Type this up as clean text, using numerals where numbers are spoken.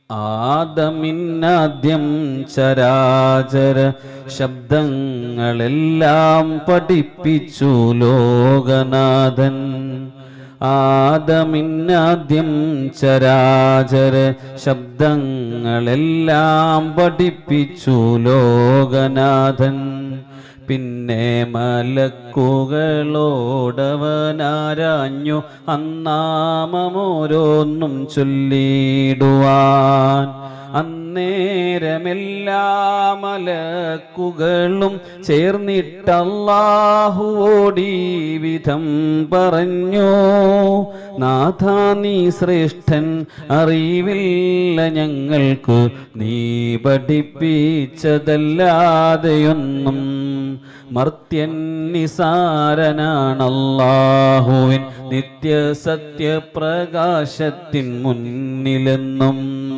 ആദമിന്നാദ്യം ചരാചര ശബ്ദങ്ങളെല്ലാം പഠിപ്പിച്ചു ലോകനാഥൻ. ആദമിന്നാദ്യം ചരാചര ശബ്ദങ്ങളെല്ലാം പഠിപ്പിച്ചു ലോകനാഥൻ. പിന്നെ മലക്കുകളോടവനാരാഞ്ഞു അന്നാമമോരോന്നും ചൊല്ലിടുവാൻ. അന്നേരമെല്ലാ മലക്കുകളും ചേർന്നിട്ടല്ലാഹുവോടീ വിധം പറഞ്ഞു, നാഥാ നീ ശ്രേഷ്ഠൻ, അറിവില്ല ഞങ്ങൾക്ക് നീ പഠിപ്പിച്ചതല്ലാതെയൊന്നും. മർത്യൻ നിസാരനാണല്ലാഹുവിൻ നിത്യസത്യപ്രകാശത്തിൻ മുന്നിലെന്നും.